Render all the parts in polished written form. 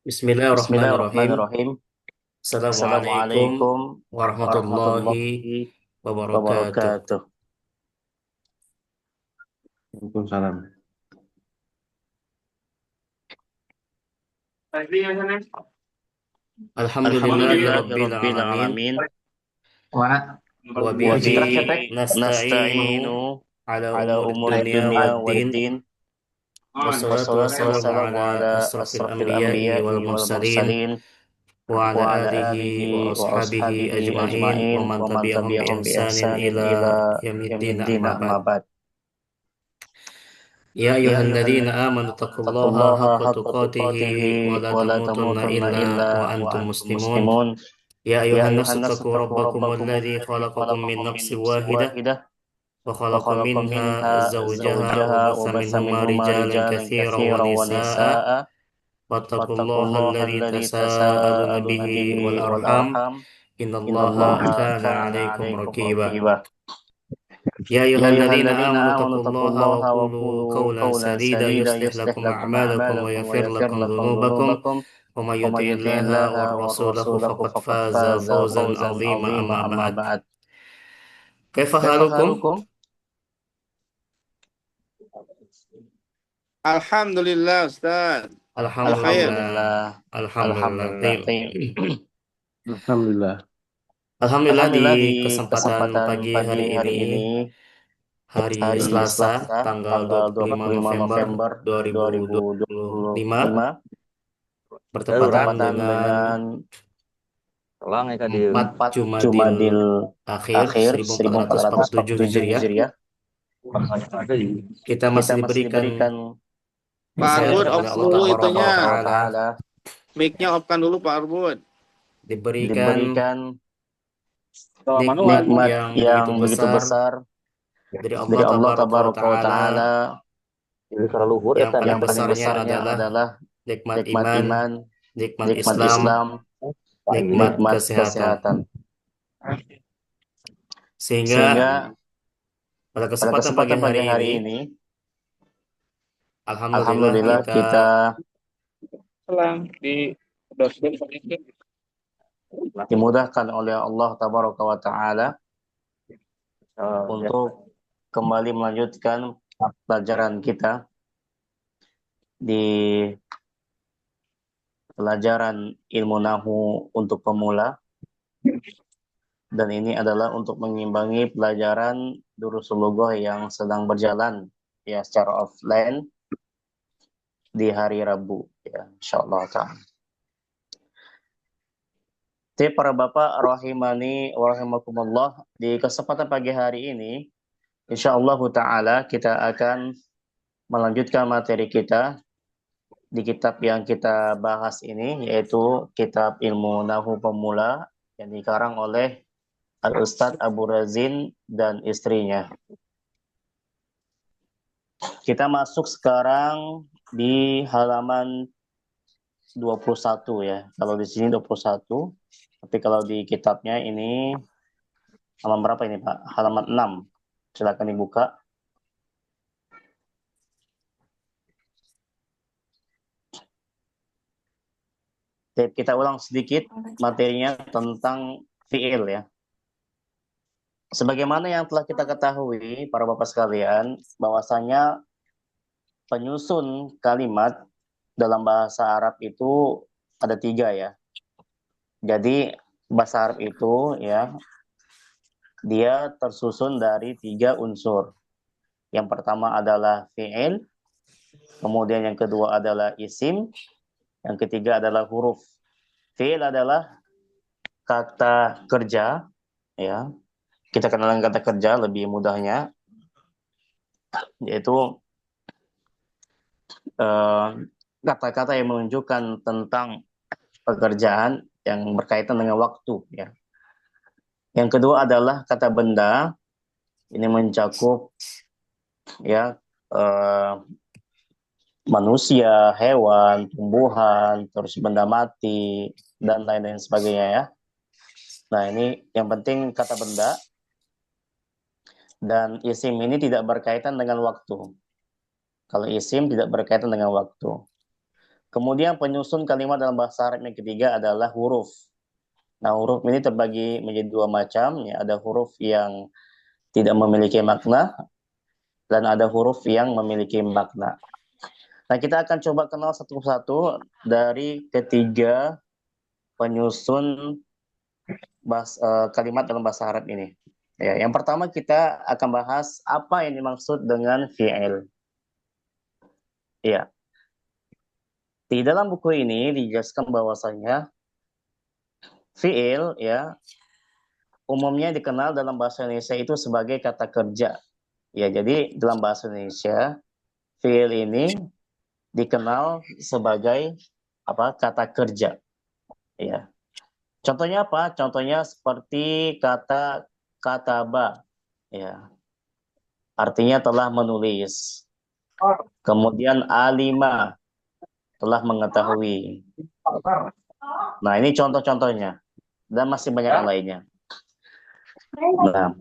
Bismillahirrahmanirrahim. Bismillahirrahmanirrahim. Assalamualaikum Assalamualaikum warahmatullahi warahmatullahi wabarakatuh. wabarakatuh. Waalaikumsalam. Alhamdulillahi Alhamdulillahi rabbil rabbil alamin. alamin. Wa Wa bihi bihi nasta'inu nasta'inu ala ala umuri umuri dunya dunya waddin. waddin. Wassalatu Wassalatu wassalamu wassalamu ala ala asrafil asrafil anbiya'i wal anbiya'i wal mursalin mursalin wa ala wa ala alihi wa alihi wa ashabihi ashabihi ajma'in wa ajma'in man wa man tabi'ahum bi tabi'ahum bi ihsanin ihsanin ila ila yaumiddin yaumiddin amma ba'd. amma ba'd. Ya Ya ayyuhalladzina ayyuhalladzina amanu taqullaha taqullaha haqqa haqqa tuqatih tuqatih wa la wa la tamutunna tamutunna illa illa wa wa antum antum muslimun. muslimun. Ya Ya ayuhan nasu ayuhan nasu taqu taqu rabbakum rabbakum alladhi alladhi khalaqakum min khalaqakum min nafsin nafsin wahidah wahidah wa wa khalaqa khalaqa minha minha zawjaha wa zawjaha wa batha batha minhuma minhuma rijalan rijalan katsiran wa katsiran wa nisaa'a nisaa'a wattaqullaha wattaqullaha alladhi alladhi tasaaluna tasaaluna bihi bihi wal wal arham arham innallaha innallaha kana kana 'alaikum 'alaikum raqiba. raqiba. Ya Ya ayyuhalladzina ayyuhalladzina amanu amanu taqullaha wa taqullaha wa qulu qulu qawlan qawlan sadida sadida yuslih yuslih lakum lakum a'malakum wa a'malakum wa yaghfir yaghfir lakum lakum dhunubakum dhunubakum wa may wa may yuti'illaha yuti'illaha war wa rasulahu rasulahu faqad faqad faza faza fawzan fawzan 'azima 'azima amma amma ba'd. ba'd. Kaifa Kaifa halukum? halukum? Alhamdulillah Ustaz. Al-khair. Alhamdulillah. Alhamdulillah. Alhamdulillah. Alhamdulillah. Taib. Alhamdulillah. Alhamdulillah di Alhamdulillah di kesempatan kesempatan pagi hari pagi ini, hari ini, hari hari Selasa, Selasa, tanggal tanggal 25 25 November November 2025, 2025, bertepatan bertepatan dengan dengan Tolong ya Kak 4 4 Jumadil Jumadil akhir akhir 1447 1447 Hijriah. Hijriah. Kita Kita masih masih diberikan diberikan Pak Arbud, kesehatan kesehatan oleh off Allah dulu oleh Tabaraka Allah itunya. wa Subhanahu wa Ta'ala. taala, Mic-nya off-kan dulu Pak Arbud. Diberikan diberikan nikmat nikmat yang yang begitu begitu besar besar dari Allah dari Allah Tabaraka wa Tabaraka wa Ta'ala. taala. Jadi kalau luhur ya Yang tadi paling Yang paling besarnya besarnya adalah adalah nikmat nikmat iman, iman, nikmat nikmat Islam, Islam, nikmat nikmat kesehatan. kesehatan. Sehingga Sehingga pada pada kesempatan pagi kesempatan hari pagi ini, hari ini, alhamdulillah alhamdulillah kita kita Selang di dosen. dimudahkan oleh Allah Tabaraka wa taala untuk kembali melanjutkan pelajaran kita di pelajaran ilmu nahu untuk pemula, dan ini adalah untuk mengimbangi pelajaran durusul lughah yang sedang berjalan ya secara offline di hari Rabu ya insyaallah ta'ala. Jadi para bapak rahimani wa rahimakumullah, di kesempatan pagi hari ini insyaallah ta'ala kita akan melanjutkan materi kita di kitab yang kita bahas ini, yaitu kitab ilmu nahu pemula yang dikarang oleh Al-Ustadz Abu Razin dan istrinya. Kita masuk sekarang di halaman 21 ya. Kalau di sini 21, tapi kalau di kitabnya ini halaman berapa ini Pak? Halaman 6. Silakan dibuka. Oke, kita ulang sedikit materinya tentang fi'il ya. Sebagaimana yang telah kita ketahui para bapak sekalian, bahwasanya penyusun kalimat dalam bahasa Arab itu ada 3 ya. Jadi bahasa Arab itu ya, dia tersusun dari 3 unsur. Yang pertama adalah fi'il, kemudian yang kedua adalah isim, yang ketiga adalah huruf. Fi'il adalah kata kerja ya. Kita kenal dengan kata kerja lebih mudahnya, yaitu kata-kata yang menunjukkan tentang pekerjaan yang berkaitan dengan waktu ya. Yang kedua adalah kata benda, ini mencakup ya manusia, hewan, tumbuhan, terus benda mati dan lain-lain sebagainya ya. Nah, ini yang penting kata benda, dan isim ini tidak berkaitan dengan waktu. Kalau isim tidak berkaitan dengan waktu. Kemudian penyusun kalimat dalam bahasa Arab yang ketiga adalah huruf. Nah, huruf ini terbagi menjadi dua macam. Ya. Ada huruf yang tidak memiliki makna dan ada huruf yang memiliki makna. Nah, kita akan coba kenal satu persatu dari ketiga penyusun kalimat dalam bahasa Arab ini. Ya, yang pertama kita akan bahas apa yang dimaksud dengan fi'il. Ya, di dalam buku ini dijelaskan bahwasanya fi'il ya umumnya dikenal dalam bahasa Indonesia itu sebagai kata kerja. Ya, jadi dalam bahasa Indonesia fi'il ini dikenal sebagai kata kerja. Ya. Contohnya apa? Contohnya seperti kata kataba. Ya. Artinya telah menulis. Kemudian alima, telah mengetahui. Nah, ini contoh-contohnya. Dan masih banyak yang lainnya. Nah,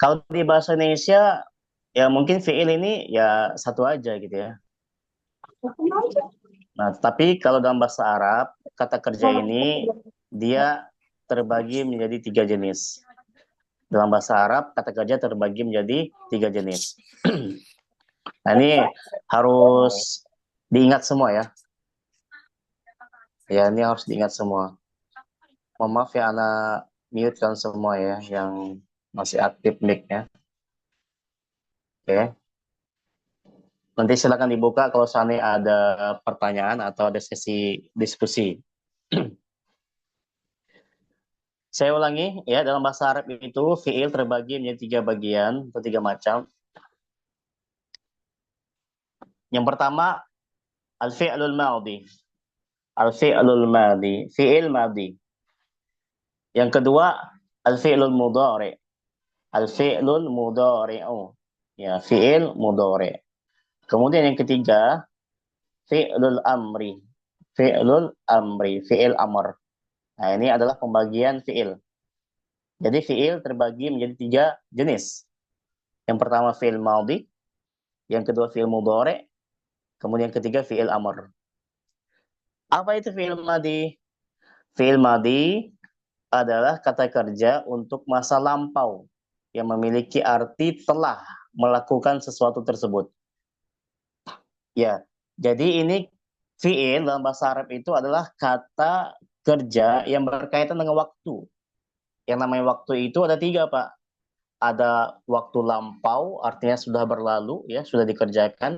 kalau di bahasa Indonesia, ya mungkin fi'il ini ya satu aja gitu ya. Nah, tapi kalau dalam bahasa Arab, kata kerja ini dia terbagi menjadi 3 jenis. Dalam bahasa Arab, kata kerja terbagi menjadi 3 jenis. Nah, ini harus diingat semua ya. Ya, ini harus diingat semua. Mohon maaf ya, anak mute kan semua ya, yang masih aktif mic-nya. Oke. Nanti silakan dibuka kalau seandainya ada pertanyaan atau ada sesi diskusi. Saya ulangi ya, dalam bahasa Arab itu fi'il terbagi menjadi 3 bagian atau 3 macam. Yang pertama, al-fi'lul madhi. Al-fi'lul madhi, fi'il madhi. Yang kedua, al-fi'lul mudhari. Al-fi'lul mudhari'u. Ya, fi'il mudhari. Kemudian yang ketiga, fi'lul amri. Fi'lul amri, fi'il amr. Nah, ini adalah pembagian fi'il. Jadi fi'il terbagi menjadi 3 jenis. Yang pertama fi'il madhi, yang kedua fi'il mudhari, kemudian yang ketiga fi'il amr. Apa itu fi'il madhi? Fi'il madhi adalah kata kerja untuk masa lampau yang memiliki arti telah melakukan sesuatu tersebut. Ya, jadi ini fi'il dalam bahasa Arab itu adalah kata kerja yang berkaitan dengan waktu. Yang namanya waktu itu ada 3, Pak. Ada waktu lampau, artinya sudah berlalu, ya sudah dikerjakan.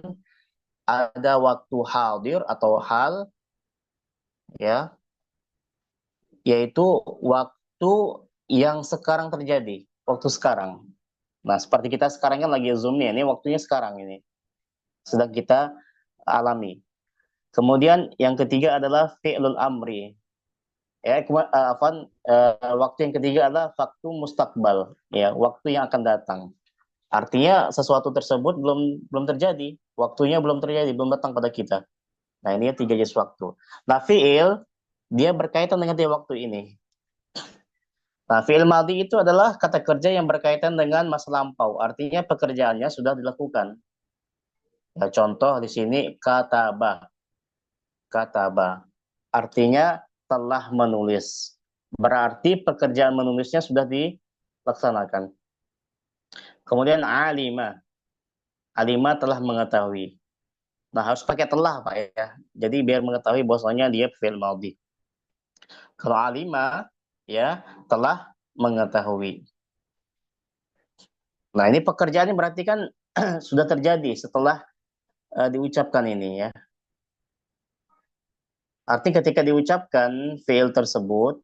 Ada waktu hadir atau hal, ya, yaitu waktu yang sekarang terjadi, waktu sekarang. Nah, seperti kita sekarang kan lagi Zoom nih, ini waktunya sekarang ini. Sedang kita alami. Kemudian yang ketiga adalah fi'lul amri. Ya, waktu yang ketiga adalah waktu mustakbal, ya, waktu yang akan datang. Artinya sesuatu tersebut belum terjadi, waktunya belum terjadi, belum datang pada kita. Nah, ini 3 jenis waktu. Nah, fi'il dia berkaitan dengan 3 waktu ini. Nah, fi'il madhi itu adalah kata kerja yang berkaitan dengan masa lampau. Artinya pekerjaannya sudah dilakukan. Ya, contoh di sini kataba. Kataba. Artinya telah menulis. Berarti pekerjaan menulisnya sudah dilaksanakan. Kemudian alima. Alima telah mengetahui. Nah, harus pakai telah, Pak ya. Jadi biar mengetahui bahwasanya dia fi'il madhi. Kalau alima ya telah mengetahui. Nah, ini pekerjaan ini berarti kan sudah terjadi setelah diucapkan ini ya. Artinya ketika diucapkan fi'il tersebut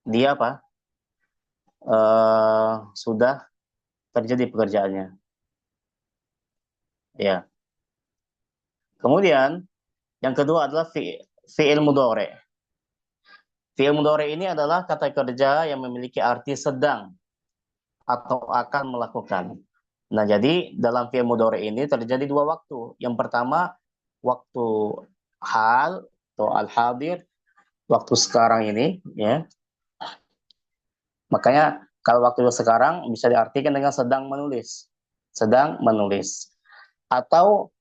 dia sudah terjadi pekerjaannya. Ya. Kemudian yang kedua adalah fi'il mudhari. Fi'il mudhari ini adalah kata kerja yang memiliki arti sedang atau akan melakukan. Nah, jadi dalam fi'il mudhari ini terjadi 2 waktu. Yang pertama, waktu hal atau al-hadir, waktu sekarang ini, ya. Makanya kalau waktu sekarang bisa diartikan dengan sedang menulis. Sedang menulis. atau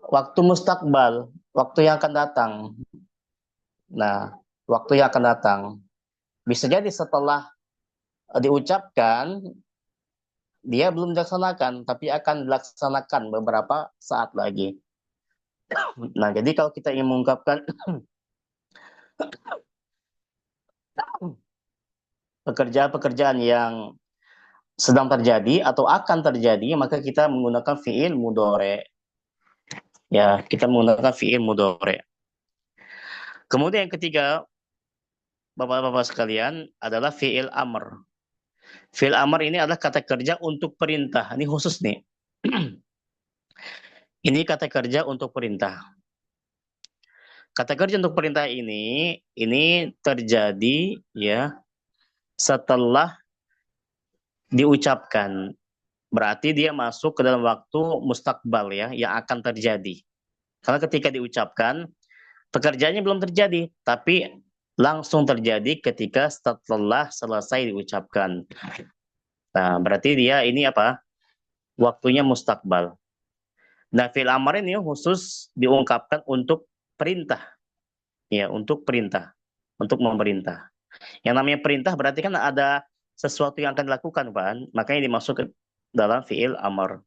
waktu mustakbal, waktu yang akan datang. Nah, waktu yang akan datang. Bisa jadi setelah diucapkan, dia belum dilaksanakan, tapi akan dilaksanakan beberapa saat lagi. Nah, jadi kalau kita ingin mengungkapkan pekerjaan-pekerjaan yang sedang terjadi atau akan terjadi, maka kita menggunakan fiil mudhari. Ya, kita menggunakan fiil mudhari. Kemudian yang ketiga, Bapak-bapak sekalian, adalah fiil amr. Fiil amr ini adalah kata kerja untuk perintah. Ini khusus nih. Ini kata kerja untuk perintah. Kata kerja untuk perintah ini terjadi ya setelah diucapkan. Berarti dia masuk ke dalam waktu mustakbal ya, yang akan terjadi. Karena ketika diucapkan, pekerjaannya belum terjadi, tapi langsung terjadi ketika setelah selesai diucapkan. Nah, berarti dia ini apa? Waktunya mustakbal. Nah, fi'il amar ini khusus diungkapkan untuk perintah. Ya, untuk perintah. Untuk memerintah. Yang namanya perintah berarti kan ada sesuatu yang akan dilakukan, Pak. Makanya dimasuk ke dalam fi'il amar.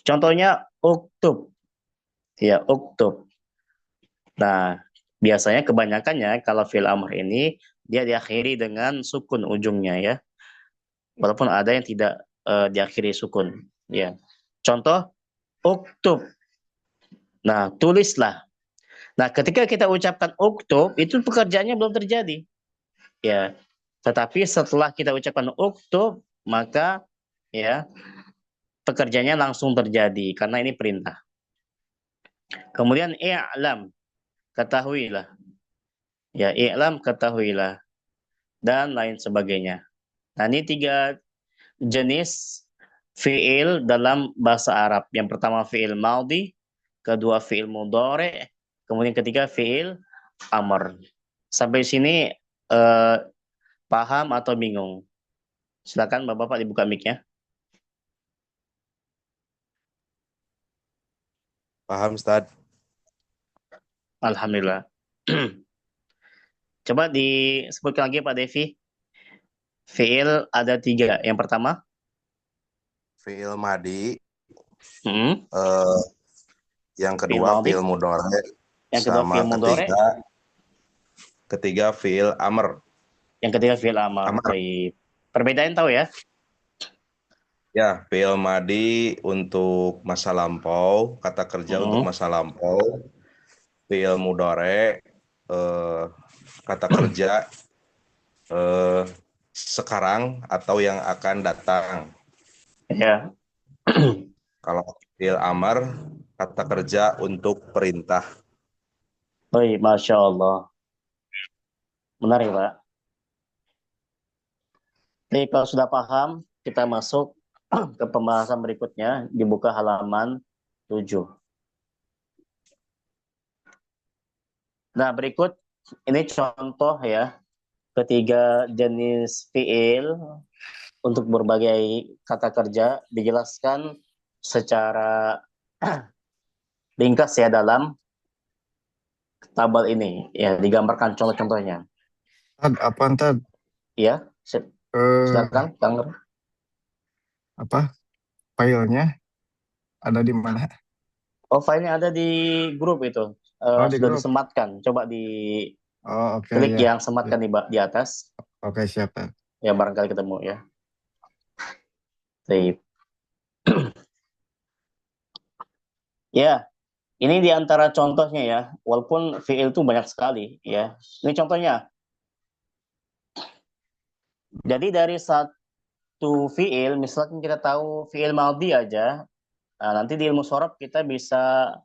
Contohnya, uktub. Ya, uktub. Nah, biasanya kebanyakannya kalau fi'il amr ini dia diakhiri dengan sukun ujungnya ya. Walaupun ada yang tidak diakhiri sukun ya. Contoh uktub. Nah, tulislah. Nah, ketika kita ucapkan uktub itu pekerjaannya belum terjadi. Ya. Tetapi setelah kita ucapkan uktub maka ya pekerjaannya langsung terjadi karena ini perintah. Kemudian i'lam, ketahuilah. Ya, i'lam, ketahuilah dan lain sebagainya. Nah, ini 3 jenis fiil dalam bahasa Arab. Yang pertama fiil madhi, kedua fiil mudhari, kemudian ketiga fiil amr. Sampai sini paham atau bingung? Silakan Bapak-bapak dibuka mic-nya. Paham, Ustaz. Alhamdulillah. Coba disebutkan lagi Pak Devi. Fiil ada 3. Yang pertama, Fi'il madi, hmm, yang fiil kedua madhi, fi'il mudhari, yang kedua sama fiil mudhari, ketiga fi'il amr. yang ketiga fiil amr. Amr. Baik. Perbedaan tahu ya? Ya, fi'il madi untuk masa lampau, kata kerja untuk masa lampau. Fi'il mudhari, kata kerja sekarang atau yang akan datang. Ya. Kalau fi'il amr, kata kerja untuk perintah. Baik, Masya Allah. Menarik, Pak. Jadi kalau sudah paham, kita masuk ke pembahasan berikutnya. Dibuka halaman 7. Nah, berikut ini contoh ya. Ketiga jenis fiil untuk berbagai kata kerja dijelaskan secara ringkas ya dalam tabel ini. Ya, digambarkan contoh-contohnya. Apa ntar Ya, silakan, Kang. apa filenya ada di mana? Oh, filenya ada di grup itu. Di Sudah grup. disematkan. Coba di Oh, oke klik ya. yang sematkan di atas. Oke, siap ya. Ya, barangkali ketemu ya. Baik. Ya, ini di antara contohnya ya. Walaupun fiil itu banyak sekali ya. Ini contohnya. Jadi dari satu fiil, misalkan kita tahu fiil madhi aja, nah, nanti di ilmu shorof kita bisa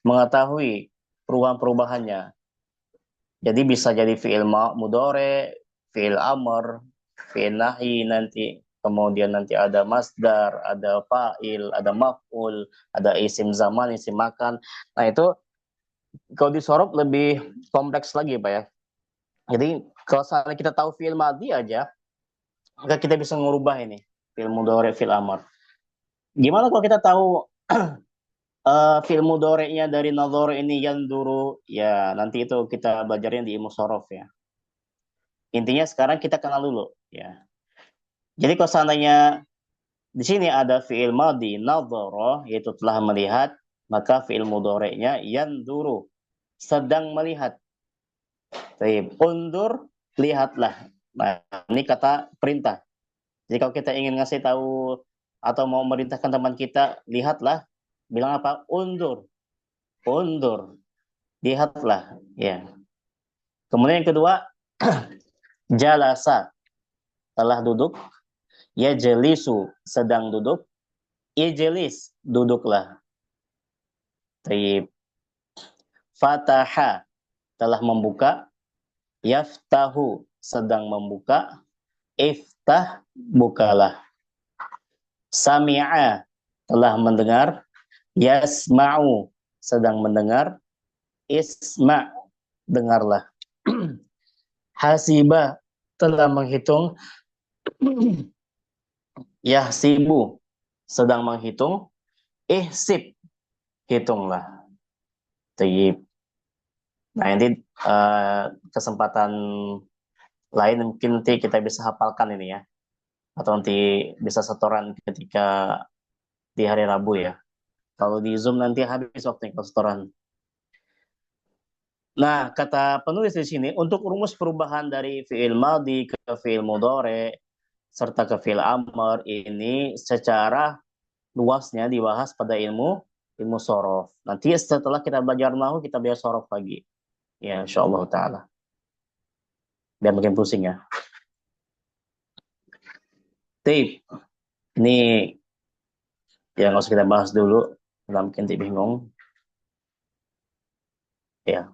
mengetahui perubahan-perubahannya. Jadi bisa jadi fiil mudhari, fiil amr, fiil nahi nanti. Kemudian nanti ada masdar, ada fa'il, ada maf'ul, ada isim zaman, isim makan. Nah itu kalau di shorof lebih kompleks lagi Pak ya. Jadi kalau misalnya kita tahu fiil madhi aja, maka kita bisa merubah ini fiil mudhari, fiil amr. Gimana kalau kita tahu Fi'il mudhari'nya dari nadhara ini yanduru, ya nanti itu kita belajarnya di ilmu shorof ya. Intinya sekarang kita kenal dulu ya. Jadi kalau seandainya di sini ada fi'il madhi nadhara, yaitu telah melihat, maka fi'il mudhari'nya yanduru, sedang melihat. Baik, undur, lihatlah. Nah, ini kata perintah. Jadi kalau kita ingin ngasih tahu atau mau merintahkan teman kita, lihatlah, bilang apa? Undur, undur, lihatlah. Ya. Kemudian yang kedua, jalasa, telah duduk. Yajlisu, sedang duduk. Ijlis, duduklah. Taib. Fataha, telah membuka. Yaftahu, sedang membuka. Iftah, bukalah. Sami'a, telah mendengar. Yasma'u, sedang mendengar. Isma', dengarlah. Hasiba, telah menghitung. Yahsibu, sedang menghitung. Ihsib, hitunglah. Taib. Nah, ini kesempatan lain mungkin nanti kita bisa hafalkan ini ya. Atau nanti bisa setoran ketika di hari Rabu ya. Kalau di Zoom nanti habis waktunya kalau setoran. Nah, kata penulis di sini, untuk rumus perubahan dari fi'il madhi ke fi'il mudhari serta ke fi'il amr ini secara luasnya dibahas pada ilmu shorof. Nanti setelah kita belajar nahu, kita belajar shorof lagi. Ya, insyaallah ta'ala. Biar makin pusing ya. Tip, ini ya nggak usah kita bahas dulu. Dalam mungkin bingung. Ya.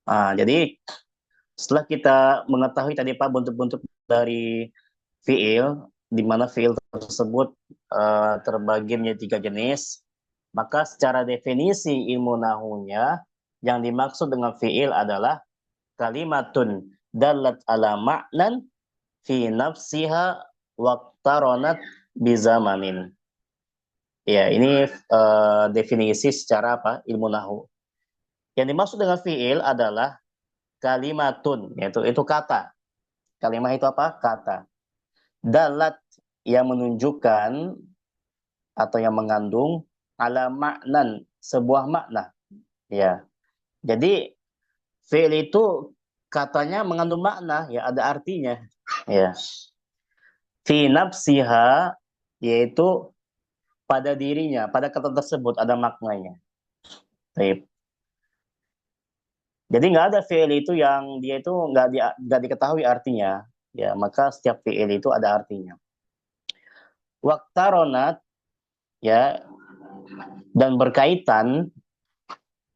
Nah, jadi setelah kita mengetahui tadi Pak bentuk-bentuk dari fiil, di mana fiil tersebut terbagi menjadi 3 jenis, maka secara definisi ilmu nahunya yang dimaksud dengan fiil adalah kalimatun dalat ala ma'nan fi nafsiha waqtaronat bizamanin. Ya, ini definisi secara apa? Ilmu nahu. Yang dimaksud dengan fiil adalah kalimatun, yaitu itu kata. Kalimat itu apa? Kata. Dalat, yang menunjukkan atau yang mengandung ala maknan, sebuah makna. Ya. Jadi fiil itu katanya mengandung makna, ya ada artinya. Ya. Fi nafsiha, yaitu pada dirinya, pada kata tersebut ada maknanya. Baik. Jadi nggak ada fiil itu yang dia itu nggak diketahui artinya, ya maka setiap fiil itu ada artinya. Waqtaronat, ya, dan berkaitan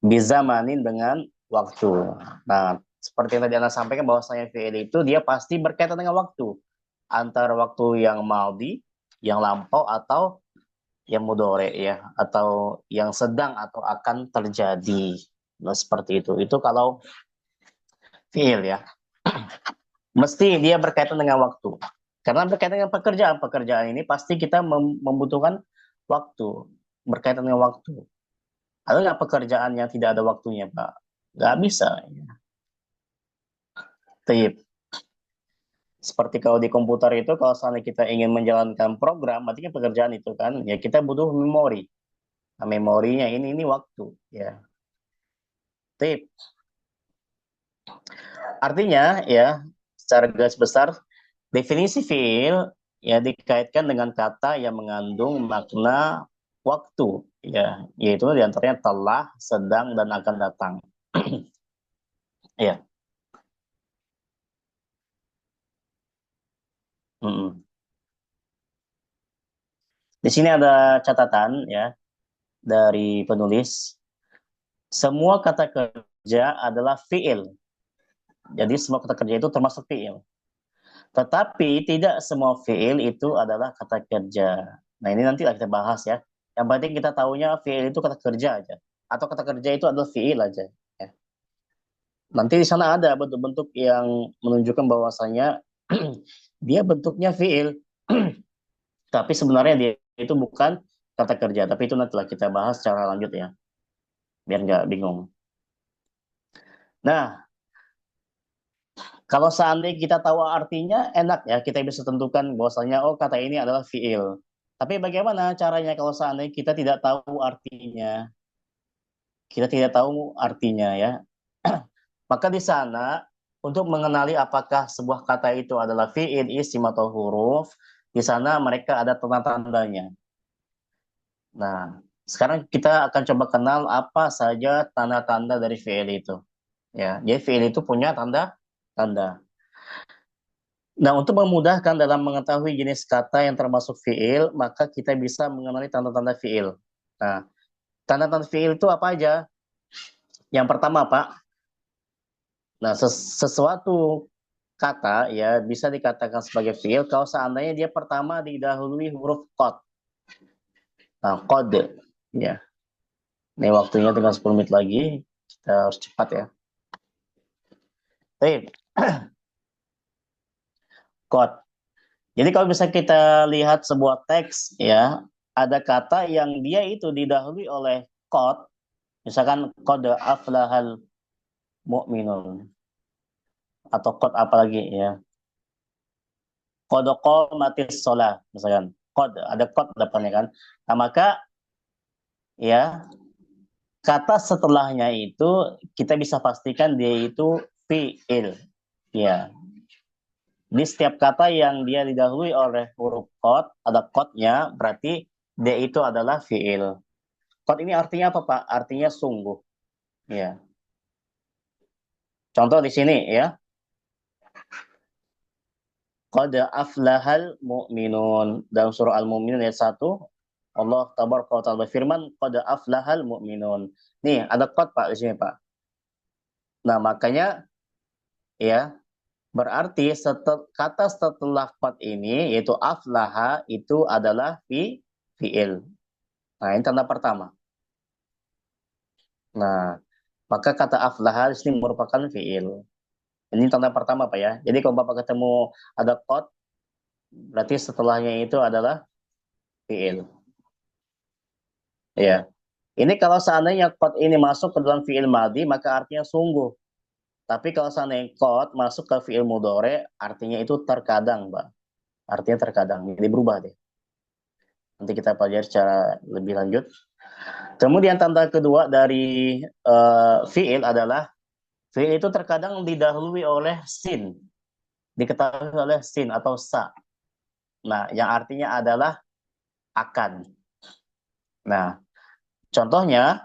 bizamanin, dengan waktu. Nah, seperti yang tadi Anda sampaikan bahwasanya fiil itu dia pasti berkaitan dengan waktu, antara waktu yang maldi, yang lampau, atau yang mudhari ya, atau yang sedang atau akan terjadi. Nah, seperti itu. Itu kalau fiil ya. Mesti dia berkaitan dengan waktu. Karena berkaitan dengan pekerjaan. Pekerjaan ini pasti kita membutuhkan waktu. Berkaitan dengan waktu. Ada nggak pekerjaan yang tidak ada waktunya, Pak? Nggak bisa. Ya. Tip. Seperti kalau di komputer itu, kalau misalnya kita ingin menjalankan program, berarti kan pekerjaan itu kan, ya kita butuh memori. Nah, memorinya ini waktu. Ya. Tip. Artinya ya, secara garis besar, definisi fiil ya dikaitkan dengan kata yang mengandung makna waktu, ya, yaitu diantaranya telah, sedang, dan akan datang. Ya. Di sini ada catatan ya dari penulis. Semua kata kerja adalah fiil. Jadi semua kata kerja itu termasuk fiil. Tetapi tidak semua fiil itu adalah kata kerja. Nah, ini nanti kita bahas ya. Yang penting kita tahunya fiil itu kata kerja aja. Atau kata kerja itu adalah fiil aja. Ya. Nanti di sana ada bentuk-bentuk yang menunjukkan bahwasanya dia bentuknya fiil, tapi sebenarnya dia itu bukan kata kerja. Tapi itu nantilah kita bahas secara lanjut ya, biar nggak bingung. Nah, kalau seandainya kita tahu artinya, enak ya, kita bisa tentukan bahwasanya oh kata ini adalah fiil. Tapi bagaimana caranya kalau seandainya kita tidak tahu artinya? Kita tidak tahu artinya ya. Maka di sana untuk mengenali apakah sebuah kata itu adalah fiil, isim atau huruf, di sana mereka ada tanda-tandanya. Nah, sekarang kita akan coba kenal apa saja tanda-tanda dari fiil itu. Ya, jadi fiil itu punya tanda-tanda. Nah, untuk memudahkan dalam mengetahui jenis kata yang termasuk fiil, maka kita bisa mengenali tanda-tanda fiil. Nah, tanda-tanda fiil itu apa aja? Yang pertama, Pak. Nah, sesuatu kata ya bisa dikatakan sebagai fiil kalau seandainya dia pertama didahului huruf qad. Nah, qad ya. Ini waktunya tinggal 10 menit lagi. Kita harus cepat ya. Baik. Qad. Jadi kalau bisa kita lihat sebuah teks ya, ada kata yang dia itu didahului oleh qad. Misalkan qad aflahal mu'minun. Atau qad apalagi ya. Qad qamatis shalah misalkan. Qad ada qad depannya kan. Nah, maka ya kata setelahnya itu kita bisa pastikan dia itu fiil. Ya. Di setiap kata yang dia didahului oleh huruf qad, ada qadnya, berarti dia itu adalah fiil. Qad ini artinya apa, Pak? Artinya sungguh. Ya. Contoh di sini ya. Qad aflahal mu'minun. Dalam surah Al-Mu'minun ayat 1, Allah tabaraka wa ta'ala berfirman, qad aflahal mu'minun. Nih, ada qad, Pak, di sini, Pak. Nah, makanya ya, berarti kata setelah qad ini yaitu aflaha itu adalah fiil. Nah, ini tanda pertama. Nah, maka kata aflaha di sini merupakan fiil. Ini tanda pertama, Pak ya. Jadi kalau Bapak ketemu ada qad, berarti setelahnya itu adalah fiil. Ya. Ini kalau seandainya qad ini masuk ke dalam fiil madhi, maka artinya sungguh. Tapi kalau seandainya qad masuk ke fiil mudhari, artinya itu terkadang, Pak. Artinya terkadang. Jadi berubah deh. Nanti kita pelajari secara lebih lanjut. Kemudian tanda kedua dari fiil adalah fiil itu terkadang didahului oleh sin. Diketahui oleh sin atau sa. Nah, yang artinya adalah akan. Nah, contohnya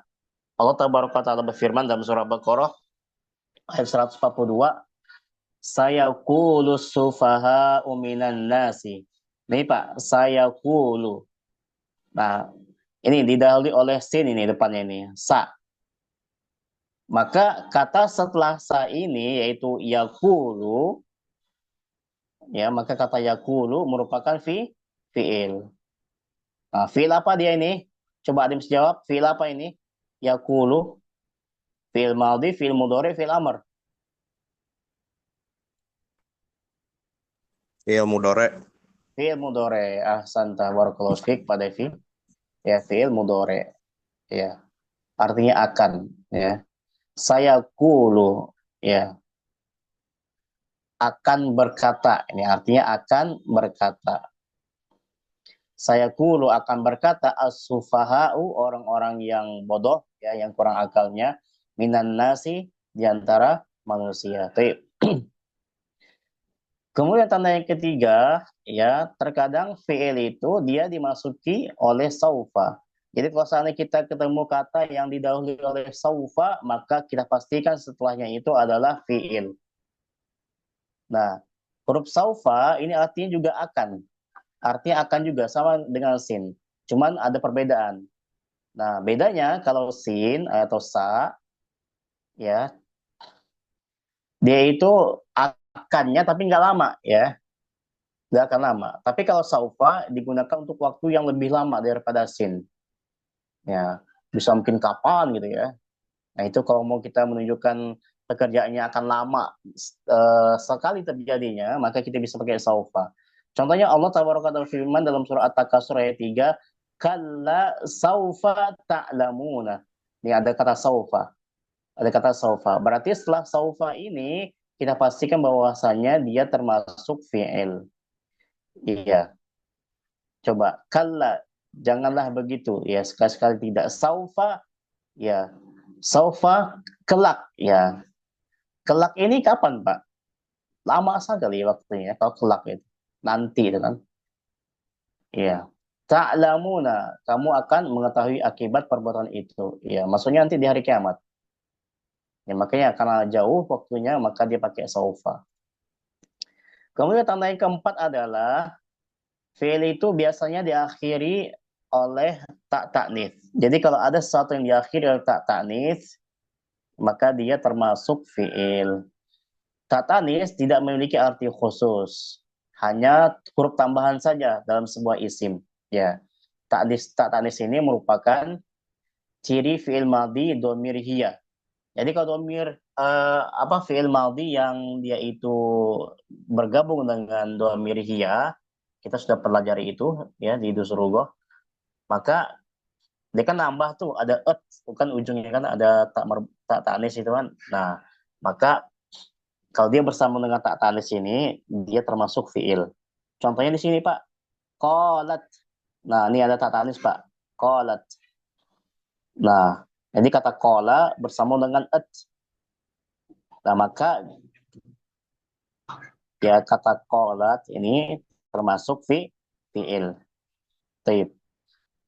Allah Tabaraka Ta'ala berfirman dalam surah Baqarah ayat 142, sayaqulu sufaha'u minan nasi. Nih Pak, sayaqulu. Nah, ini didahului oleh sin ini depannya ini, sa. Maka kata setelah sa ini yaitu yaqulu, ya, maka kata yaqulu merupakan fiil. Nah, fiil apa dia ini? Coba ada yang bisa jawab, fiil apa ini? Yaqulu, fiil madhi, fiil mudhari, fiil amr. Fiil mudhari. Fiil mudhari. Ahsanta barakallahu fiik pada fiil. Ya, fiil mudhari. Ya. Artinya akan, ya. Saya kulu, ya. Akan berkata. Ini artinya akan berkata. Saya kulu akan berkata as-sufaha'u, orang-orang yang bodoh, ya, yang kurang akalnya, minan nasi, diantara manusia. Kemudian tanda yang ketiga, ya, terkadang fiil itu dia dimasuki oleh saufa. Jadi kalau seandainya kita ketemu kata yang didahului oleh saufa, maka kita pastikan setelahnya itu adalah fiil. Nah, huruf saufa ini artinya juga akan. Artinya akan juga sama dengan sin. Cuman ada perbedaan. Nah, bedanya kalau sin atau sa, ya, dia itu akannya tapi nggak lama, ya. Nggak akan lama. Tapi kalau saufa digunakan untuk waktu yang lebih lama daripada sin. Ya, bisa mungkin kapan gitu ya. Nah, itu kalau mau kita menunjukkan pekerjaannya akan lama sekali terjadinya, maka kita bisa pakai saufa. Contohnya Allah tabaraka ta'ala firman dalam surah At-Takasur ayat 3, kalla saufa ta'lamuna. Ini ada kata saufa. Ada kata saufa. Berarti setelah saufa ini kita pastikan bahwasanya dia termasuk fi'il. Iya. Coba kalla, janganlah begitu ya, sekali-sekali tidak. Saufa ya. Saufa kelak ya. Kelak ini kapan, Pak? Lama sekali waktunya kalau kelak itu. Nanti itu kan. Iya. Ta'lamuna, kamu akan mengetahui akibat perbuatan itu. Ya, maksudnya nanti di hari kiamat. Ya, makanya karena jauh waktunya maka dia pakai saufa. Kemudian tanda yang keempat adalah fi'il itu biasanya diakhiri oleh tak ta'nits. Jadi kalau ada sesuatu yang diakhiri oleh tak ta'nits, maka dia termasuk fi'il. Tak ta'nits tidak memiliki arti khusus. Hanya huruf tambahan saja dalam sebuah isim. Ya. Tak ta'nits ini merupakan ciri fi'il madhi dhamir hiya. Jadi kalau dhamir fi'il madhi yang dia itu bergabung dengan dhamir hiya, kita sudah pelajari itu ya di Dusurugoh, maka dia kan nambah tuh ada bukan ujungnya kan ada tak ta'nis itu kan. Nah, maka kalau dia bersama dengan tak ta'nis ini dia termasuk fi'il. Contohnya di sini Pak, qalat. Nah, ini ada tak ta'nis Pak, qalat. Nah, jadi kata qala bersama dengan Nah, maka ya kata qalat ini termasuk fi'il. Taib.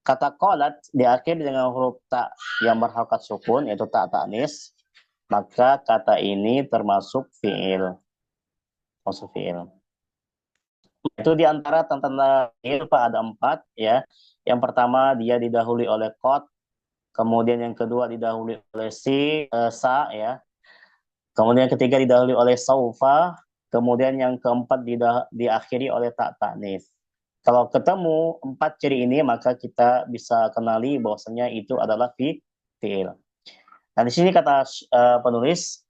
Kata qalat diakhiri dengan huruf tak yang berharokat sukun, yaitu tak ta'nis, maka kata ini termasuk fi'il. Masuk fi'il. Itu diantara tanda-tanda fi'il Pak ada 4 ya. Yang pertama dia didahului oleh qad, kemudian yang kedua didahului oleh sa ya. Kemudian yang ketiga didahului oleh saufa, kemudian yang keempat diakhiri oleh tak ta'nis. Kalau ketemu 4 ciri ini, maka kita bisa kenali bahwasanya itu adalah fi'il. Nah, di sini kata penulis,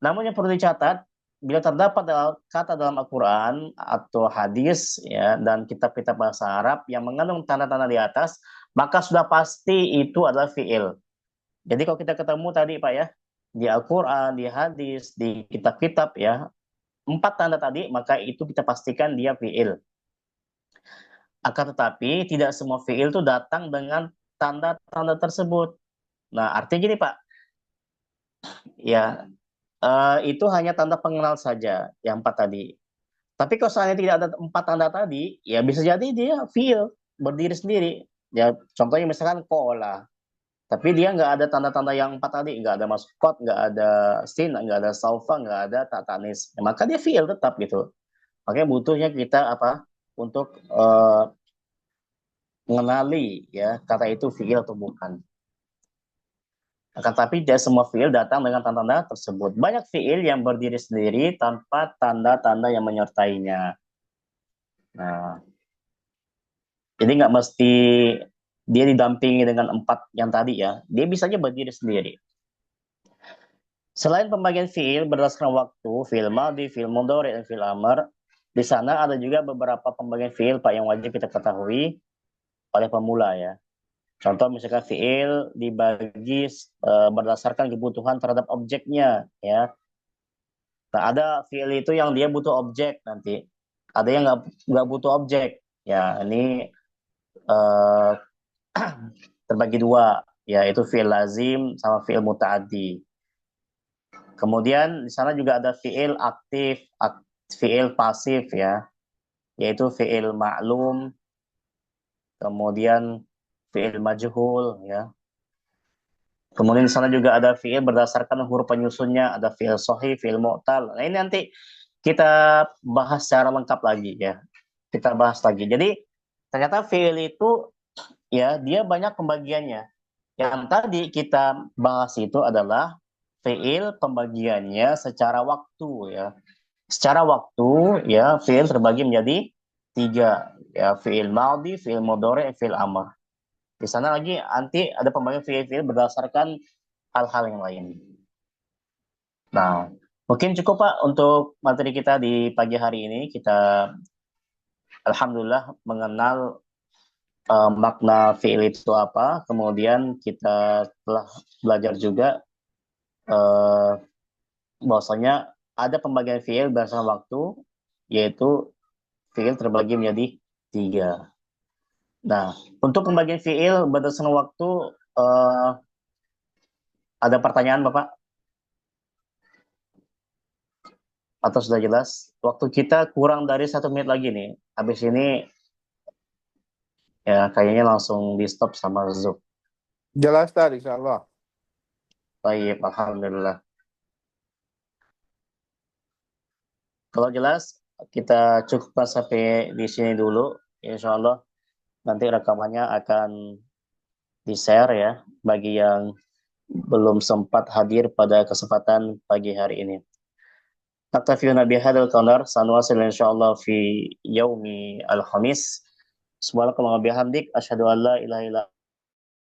namun yang perlu dicatat, bila terdapat kata dalam Al-Quran atau hadis ya, dan kitab-kitab bahasa Arab yang mengandung tanda-tanda di atas, maka sudah pasti itu adalah fi'il. Jadi kalau kita ketemu tadi Pak ya, di Al-Quran, di hadis, di kitab-kitab ya, 4 tanda tadi, maka itu kita pastikan dia fi'il. Akan tetapi tidak semua fi'il itu datang dengan tanda-tanda tersebut. Nah, artinya gini Pak, ya itu hanya tanda pengenal saja yang 4 tadi. Tapi kalau seandainya tidak ada 4 tanda tadi, ya bisa jadi dia fi'il berdiri sendiri. Ya contohnya misalkan qala, tapi dia nggak ada tanda-tanda yang 4 tadi, nggak ada maskot, nggak ada sin, nggak ada saufa, nggak ada tak ta'nis. Ya, maka dia fi'il tetap gitu. Makanya butuhnya kita untuk mengenali ya kata itu fi'il atau bukan. Akan tapi tidak semua fi'il datang dengan tanda-tanda tersebut. Banyak fi'il yang berdiri sendiri tanpa tanda-tanda yang menyertainya. Nah, jadi nggak mesti dia didampingi dengan 4 yang tadi ya. Dia bisa aja berdiri sendiri. Selain pembagian fi'il berdasarkan waktu, fi'il madhi, fi'il mudhari, dan fi'il amr, di sana ada juga beberapa pembagian fi'il Pak yang wajib kita ketahui oleh pemula ya. Contoh misalkan fi'il dibagi berdasarkan kebutuhan terhadap objeknya ya. Nah, ada fi'il itu yang dia butuh objek nanti. Ada yang nggak butuh objek. Ya, ini terbagi 2 yaitu fi'il lazim sama fi'il muta'addi. Kemudian di sana juga ada fi'il aktif, fi'il pasif ya. Yaitu fi'il ma'lum, kemudian fi'il majhul ya. Kemudian di sana juga ada fi'il berdasarkan huruf penyusunnya, ada fi'il sahih, fi'il mu'tal. Nah, ini nanti kita bahas secara lengkap lagi ya. Kita bahas lagi. Jadi ternyata fi'il itu ya dia banyak pembagiannya. Yang tadi kita bahas itu adalah fi'il pembagiannya secara waktu ya. Secara waktu ya fi'il terbagi menjadi 3 ya, fi'il madhi, fi'il mudhari, fi'il amr. Di sana lagi nanti ada pembagian fi'il berdasarkan hal-hal yang lain. Nah, mungkin cukup Pak untuk materi kita di pagi hari ini. Kita alhamdulillah mengenal makna fi'il itu apa. Kemudian kita telah belajar juga eh, bahwasanya ada pembagian fi'il berdasarkan waktu, yaitu fi'il terbagi menjadi tiga. Nah, untuk pembagian fi'il berdasarkan waktu, eh, ada pertanyaan Bapak? Atau sudah jelas? Waktu kita kurang dari 1 menit lagi nih. Habis ini ya kayaknya langsung di stop sama Zoom. Jelas tadi, insya Allah. Baik, alhamdulillah. Kalau jelas, kita cukupkan sampai di sini dulu. Insya Allah nanti rekamannya akan di-share ya bagi yang belum sempat hadir pada kesempatan pagi hari ini. Naktafiyuna bihadzal qadar sanwasil insyaallah fi yaumi al-khamis. Subhanakallahumma bihamdik asyhadu an la ilaha illa